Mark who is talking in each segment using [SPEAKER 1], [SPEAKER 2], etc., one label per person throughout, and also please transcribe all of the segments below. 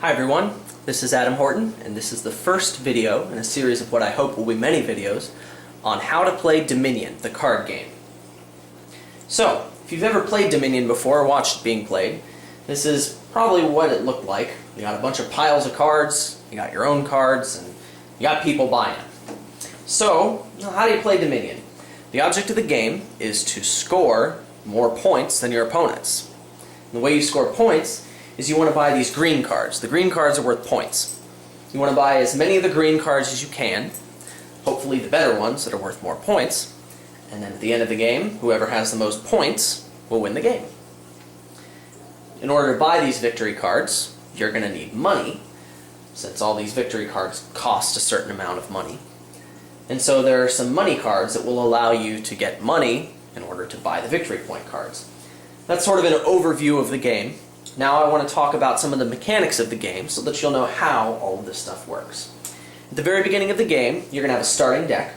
[SPEAKER 1] Hi everyone, this is Adam Horton, and this is the first video in a series of what I hope will be many videos on how to play Dominion, the card game. So, if you've ever played Dominion before or watched it being played, this is probably what it looked like. You got a bunch of piles of cards, you got your own cards, and you got people buying them. So, how do you play Dominion? The object of the game is to score more points than your opponents. And the way you score points is you want to buy these green cards. The green cards are worth points. You want to buy as many of the green cards as you can, hopefully the better ones that are worth more points, and then at the end of the game, whoever has the most points will win the game. In order to buy these victory cards, you're going to need money, since all these victory cards cost a certain amount of money. And so there are some money cards that will allow you to get money in order to buy the victory point cards. That's sort of an overview of the game. Now I want to talk about some of the mechanics of the game so that you'll know how all of this stuff works. At the very beginning of the game, you're going to have a starting deck.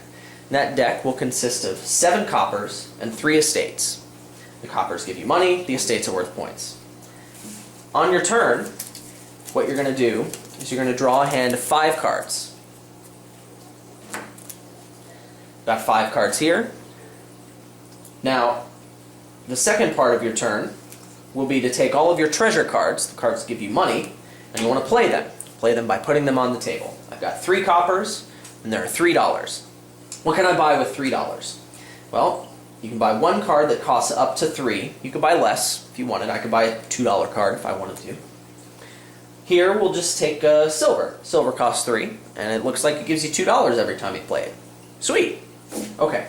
[SPEAKER 1] And that deck will consist of 7 coppers and 3 estates. The coppers give you money, the estates are worth points. On your turn, what you're going to do is you're going to draw a hand of 5 cards. Got 5 cards here. Now, the second part of your turn will be to take all of your treasure cards, the cards that give you money, and you want to play them. Play them by putting them on the table. I've got 3 coppers, and there are $3. What can I buy with $3? Well, you can buy one card that costs up to 3. You could buy less if you wanted. I could buy a $2 card if I wanted to. Here, we'll just take silver. Silver costs 3, and it looks like it gives you $2 every time you play it. Sweet! Okay.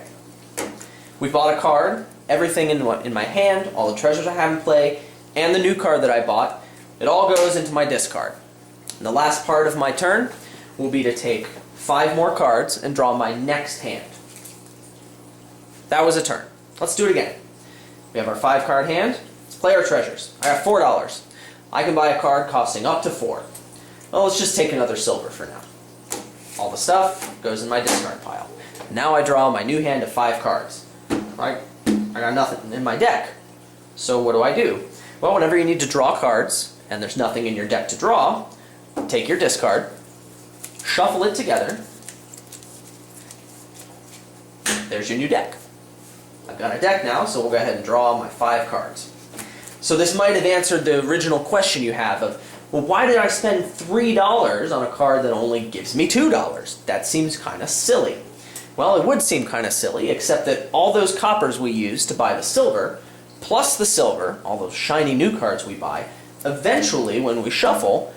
[SPEAKER 1] We bought a card. Everything in my hand, all the treasures I have in play, and the new card that I bought, it all goes into my discard. And the last part of my turn will be to take 5 more cards and draw my next hand. That was a turn. Let's do it again. We have our 5 card hand. Let's play our treasures. I got $4. I can buy a card costing up to 4. Well, let's just take another silver for now. All the stuff goes in my discard pile. Now I draw my new hand of 5 cards. Right? I got nothing in my deck. So what do? Well, whenever you need to draw cards, and there's nothing in your deck to draw, take your discard, shuffle it together. There's your new deck. I've got a deck now, so we'll go ahead and draw my 5 cards. So this might have answered the original question you have of, well, why did I spend $3 on a card that only gives me $2? That seems kind of silly. Well, it would seem kind of silly, except that all those coppers we use to buy the silver, plus the silver, all those shiny new cards we buy, eventually, when we shuffle,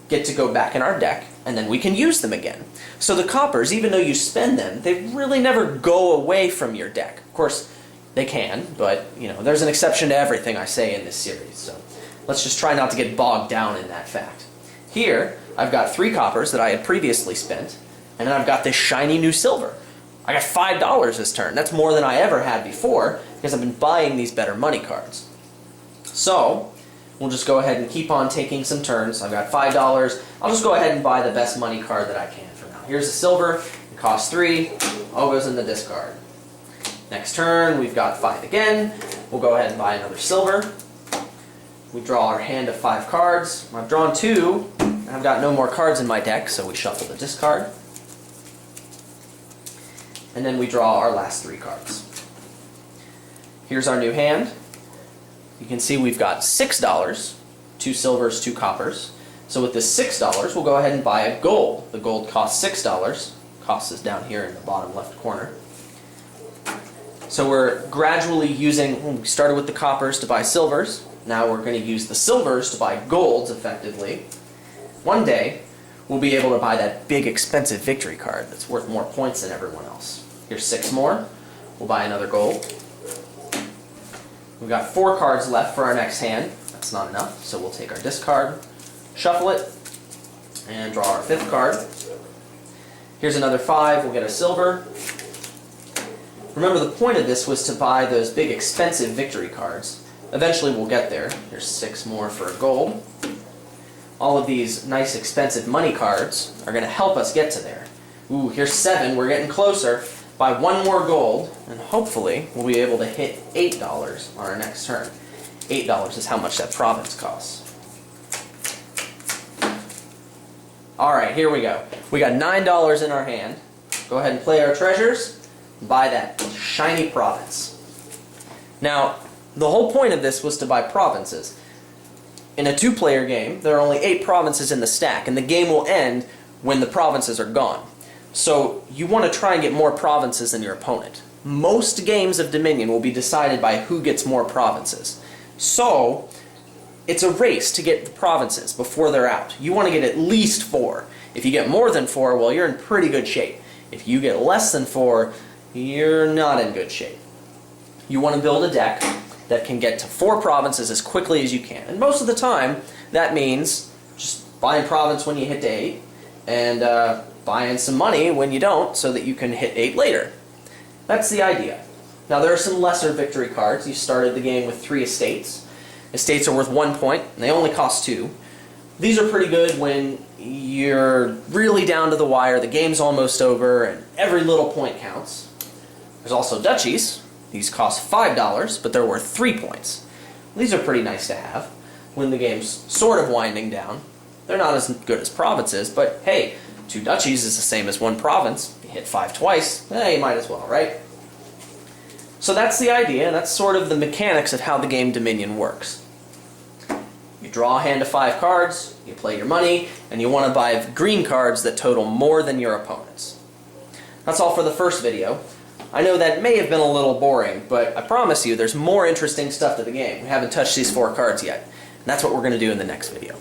[SPEAKER 1] get to go back in our deck, and then we can use them again. So the coppers, even though you spend them, they really never go away from your deck. Of course, they can, but there's an exception to everything I say in this series, so let's just try not to get bogged down in that fact. Here, I've got 3 coppers that I had previously spent, and then I've got this shiny new silver. I got $5 this turn. That's more than I ever had before because I've been buying these better money cards. So, we'll just go ahead and keep on taking some turns. I've got $5. I'll just go ahead and buy the best money card that I can for now. Here's the silver. It costs 3. All goes in the discard. Next turn, we've got 5 again. We'll go ahead and buy another silver. We draw our hand of 5 cards. I've drawn 2. And I've got no more cards in my deck, so we shuffle the discard. And then we draw our last 3 cards. Here's our new hand. You can see we've got $6, 2 silvers, 2 coppers. So with this $6, we'll go ahead and buy a gold. The gold costs $6. Cost is down here in the bottom left corner. So we're gradually we started with the coppers to buy silvers. Now we're going to use the silvers to buy golds effectively. One day, we'll be able to buy that big expensive victory card that's worth more points than everyone else. Here's 6 more. We'll buy another gold. We've got 4 cards left for our next hand. That's not enough, so we'll take our discard, shuffle it, and draw our 5th card. Here's another 5. We'll get a silver. Remember, the point of this was to buy those big expensive victory cards. Eventually we'll get there. Here's 6 more for a gold. All of these nice expensive money cards are going to help us get to there. Ooh, here's 7. We're getting closer. Buy 1 more gold, and hopefully we'll be able to hit $8 on our next turn. $8 is how much that province costs. Alright, here we go. We got $9 in our hand. Go ahead and play our treasures. Buy that shiny province. Now, the whole point of this was to buy provinces. In a 2-player game, there are only 8 provinces in the stack, and the game will end when the provinces are gone. So you want to try and get more provinces than your opponent. Most games of Dominion will be decided by who gets more provinces. So it's a race to get the provinces before they're out. You want to get at least 4. If you get more than 4, well, you're in pretty good shape. If you get less than 4, you're not in good shape. You want to build a deck that can get to 4 provinces as quickly as you can. And most of the time, that means just buying province when you hit to 8, and buying some money when you don't so that you can hit 8 later. That's the idea. Now there are some lesser victory cards. You started the game with 3 estates. Estates are worth 1 point, and they only cost 2. These are pretty good when you're really down to the wire, the game's almost over, and every little point counts. There's also duchies. These cost $5, but they're worth 3 points. These are pretty nice to have when the game's sort of winding down. They're not as good as provinces, but hey, 2 duchies is the same as 1 province. You hit 5 twice, you might as well, right? So that's the idea, and that's sort of the mechanics of how the game Dominion works. You draw a hand of 5 cards, you play your money, and you want to buy green cards that total more than your opponent's. That's all for the first video. I know that may have been a little boring, but I promise you there's more interesting stuff to the game. We haven't touched these 4 cards yet, and that's what we're going to do in the next video.